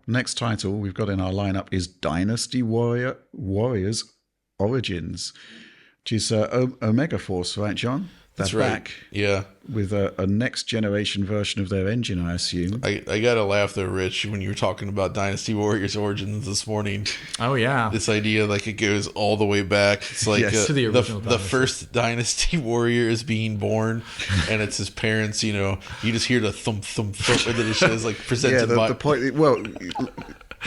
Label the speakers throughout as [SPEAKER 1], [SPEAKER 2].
[SPEAKER 1] next title we've got in our lineup is Dynasty Warriors Origins, which is Omega Force, right, John?
[SPEAKER 2] That's
[SPEAKER 1] They're
[SPEAKER 2] right.
[SPEAKER 1] back
[SPEAKER 2] Yeah.
[SPEAKER 1] with a next generation version of their engine, I assume.
[SPEAKER 2] I gotta laugh though, Rich, when you were talking about Dynasty Warriors Origins this morning.
[SPEAKER 3] Oh yeah,
[SPEAKER 2] This idea like it goes all the way back. It's like
[SPEAKER 1] Yes.
[SPEAKER 3] To the original
[SPEAKER 2] the
[SPEAKER 3] Dynasty.
[SPEAKER 2] first Dynasty Warrior is being born, and it's his parents. You know, you just hear the thump thump thump, and then it says like presented by.
[SPEAKER 1] the point. Well,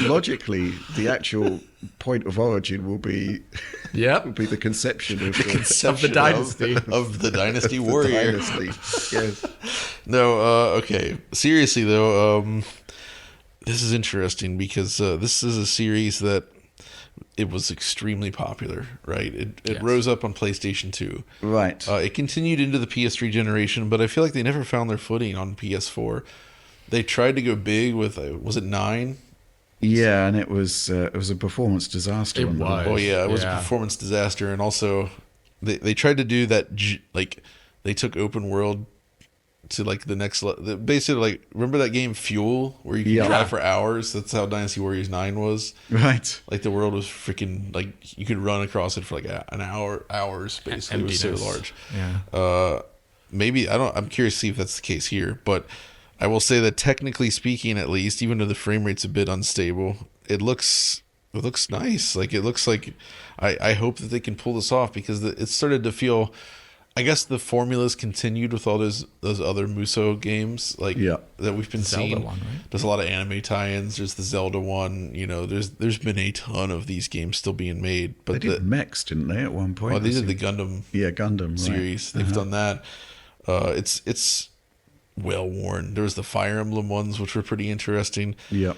[SPEAKER 1] logically, the actual point of origin will be
[SPEAKER 3] yep.
[SPEAKER 1] the conception of the
[SPEAKER 2] conception
[SPEAKER 3] Dynasty.
[SPEAKER 2] of the Dynasty
[SPEAKER 1] of the
[SPEAKER 2] Warrior.
[SPEAKER 1] dynasty. Yes.
[SPEAKER 2] No, okay. Seriously though, this is interesting because this is a series that it was extremely popular, right? It
[SPEAKER 3] Yes.
[SPEAKER 2] rose up on PlayStation 2.
[SPEAKER 1] Right.
[SPEAKER 2] It continued into the PS3 generation, but I feel like they never found their footing on PS4. They tried to go big with, was it 9?
[SPEAKER 1] Yeah, and it was a performance disaster.
[SPEAKER 3] It
[SPEAKER 1] on the-
[SPEAKER 3] was.
[SPEAKER 2] Oh yeah, it was a
[SPEAKER 3] Yeah.
[SPEAKER 2] performance disaster, and also they tried to do that like they took open world to like the next basically like remember that game Fuel where you could drive for hours. That's how Dynasty Warriors 9 was.
[SPEAKER 1] Right.
[SPEAKER 2] Like the world was freaking like you could run across it for like an hours basically. It was so
[SPEAKER 3] Emptiness.
[SPEAKER 2] large.
[SPEAKER 3] Yeah.
[SPEAKER 2] Maybe I'm curious to see if that's the case here, but I will say that technically speaking, at least, even though the frame rate's a bit unstable, it looks nice. Like it looks like I hope that they can pull this off because it started to feel. I guess the formulas continued with all those other Muso games that we've been
[SPEAKER 3] Zelda
[SPEAKER 2] seeing.
[SPEAKER 3] one, right?
[SPEAKER 2] There's a lot of anime tie-ins. There's the Zelda one. You know, there's been a ton of these games still being made. But
[SPEAKER 1] They did mechs, didn't they, at one point?
[SPEAKER 2] oh, they did the Gundam
[SPEAKER 1] Gundam
[SPEAKER 2] series.
[SPEAKER 1] Right.
[SPEAKER 2] They've done that. It's well worn. There was the Fire Emblem ones, which were pretty interesting.
[SPEAKER 1] Yep.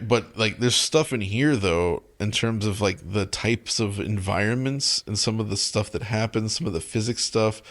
[SPEAKER 2] But like there's stuff in here though in terms of like the types of environments and some of the stuff that happens, some of the physics stuff.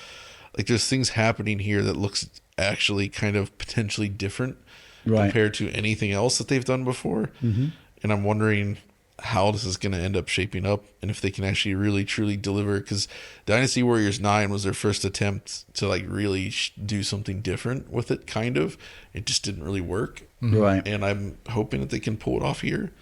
[SPEAKER 2] Like there's things happening here that looks actually kind of potentially different compared to anything else that they've done before. Mm-hmm. And I'm wondering how this is going to end up shaping up and if they can actually really truly deliver, because Dynasty Warriors 9 was their first attempt to like really do something different with it. Kind of, it just didn't really work.
[SPEAKER 1] Right.
[SPEAKER 2] And I'm hoping that they can pull it off here.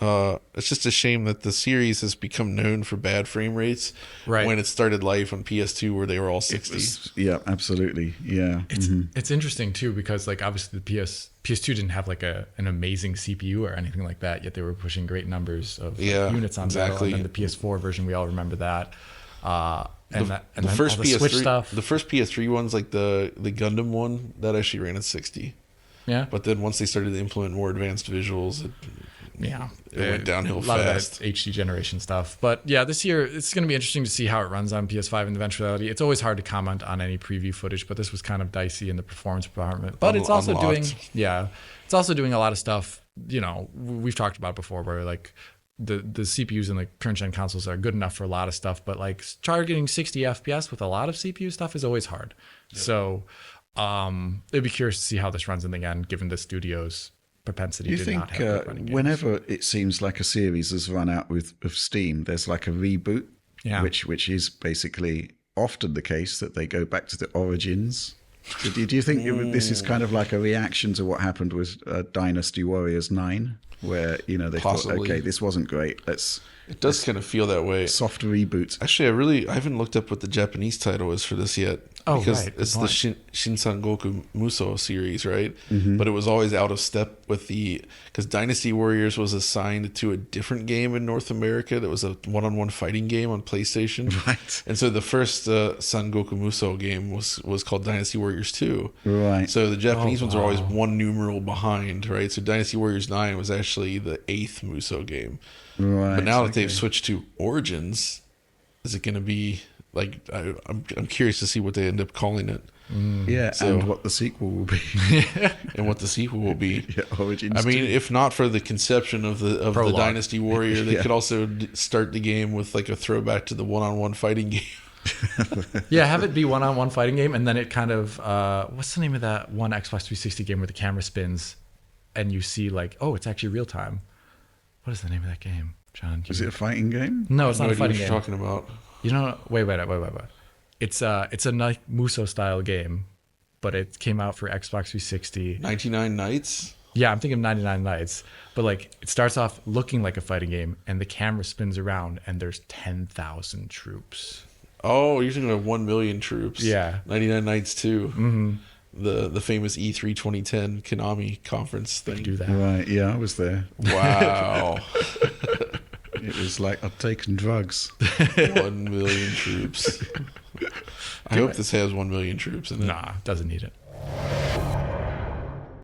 [SPEAKER 2] It's just a shame that the series has become known for bad frame rates when it started life on PS2 where they were all 60.
[SPEAKER 1] Yeah, absolutely. Yeah.
[SPEAKER 3] It's interesting too because like obviously the PS2 didn't have like an amazing CPU or anything like that, yet they were pushing great numbers of units on
[SPEAKER 2] exactly.
[SPEAKER 3] battle. And then the PS4 version, we all remember that.
[SPEAKER 2] The
[SPEAKER 3] then
[SPEAKER 2] first
[SPEAKER 3] all the
[SPEAKER 2] PS3
[SPEAKER 3] Switch stuff.
[SPEAKER 2] the first PS3 one's like the Gundam one that actually ran at 60.
[SPEAKER 3] Yeah.
[SPEAKER 2] But then once they started to implement more advanced visuals, it went downhill fast.
[SPEAKER 3] A lot of that HD generation stuff. But yeah, this year it's going to be interesting to see how it runs on PS5 in eventuality. It's always hard to comment on any preview footage, but this was kind of dicey in the performance department. But it's also it's also doing a lot of stuff, you know, we've talked about before where like the CPUs in the current gen consoles are good enough for a lot of stuff, but like targeting 60 FPS with a lot of CPU stuff is always hard. Yep. So it'd be curious to see how this runs in the end, given the studio's propensity
[SPEAKER 1] Do you
[SPEAKER 3] to
[SPEAKER 1] think
[SPEAKER 3] not have running games.
[SPEAKER 1] whenever it seems like a series has run out of steam, there's like a reboot, which is basically often the case that they go back to the origins? Do you think this is kind of like a reaction to what happened with Dynasty Warriors 9, where they
[SPEAKER 2] Possibly.
[SPEAKER 1] thought, okay, this wasn't great,
[SPEAKER 2] It does kind of feel that way.
[SPEAKER 1] soft reboot.
[SPEAKER 2] Actually, I haven't looked up what the Japanese title is for this yet.
[SPEAKER 3] Oh,
[SPEAKER 2] because
[SPEAKER 3] right.
[SPEAKER 2] it's the Shinsan Goku Muso series, right?
[SPEAKER 1] Mm-hmm.
[SPEAKER 2] But it was always out of step with because Dynasty Warriors was assigned to a different game in North America that was a one-on-one fighting game on PlayStation.
[SPEAKER 1] Right.
[SPEAKER 2] And so the first San Goku Muso game was called Dynasty Warriors 2.
[SPEAKER 1] Right.
[SPEAKER 2] So the Japanese ones are always one numeral behind, right? So Dynasty Warriors 9 was actually the 8th Muso game.
[SPEAKER 1] Right.
[SPEAKER 2] But now that they've switched to Origins, is it going to be like I'm curious to see what they end up calling it.
[SPEAKER 1] Yeah,
[SPEAKER 2] So-
[SPEAKER 1] and what the sequel will be.
[SPEAKER 2] And what the sequel will be.
[SPEAKER 1] Yeah, Origins.
[SPEAKER 2] I mean, if not for the conception of the
[SPEAKER 3] Prologue.
[SPEAKER 2] Dynasty Warrior, they
[SPEAKER 1] Yeah.
[SPEAKER 2] could also start the game with like a throwback to the one-on-one fighting game.
[SPEAKER 3] Yeah, have it be one-on-one fighting game, and then it kind of what's the name of that one Xbox 360 game where the camera spins, and you see like, oh, it's actually real time. What is the name of that game, John?
[SPEAKER 1] Is it a fighting game?
[SPEAKER 3] No, it's not a
[SPEAKER 2] What
[SPEAKER 3] fighting
[SPEAKER 2] you're
[SPEAKER 3] game.
[SPEAKER 2] talking about.
[SPEAKER 3] You know, wait. It's a Muso style game, but it came out for Xbox 360.
[SPEAKER 2] 99 Nights?
[SPEAKER 3] Yeah, I'm thinking of 99 Nights, but like it starts off looking like a fighting game, and the camera spins around, and there's 10,000 troops.
[SPEAKER 2] Oh, you're thinking of 1 Million Troops.
[SPEAKER 3] Yeah.
[SPEAKER 2] 99 Nights 2. Mm-hmm. The famous E3 2010 Konami conference thing.
[SPEAKER 3] Do that.
[SPEAKER 1] Right, yeah, I was there.
[SPEAKER 2] Wow.
[SPEAKER 1] It was like I'd taken drugs.
[SPEAKER 2] 1 Million Troops. I hope this has 1 million troops in it.
[SPEAKER 3] Nah, doesn't need it.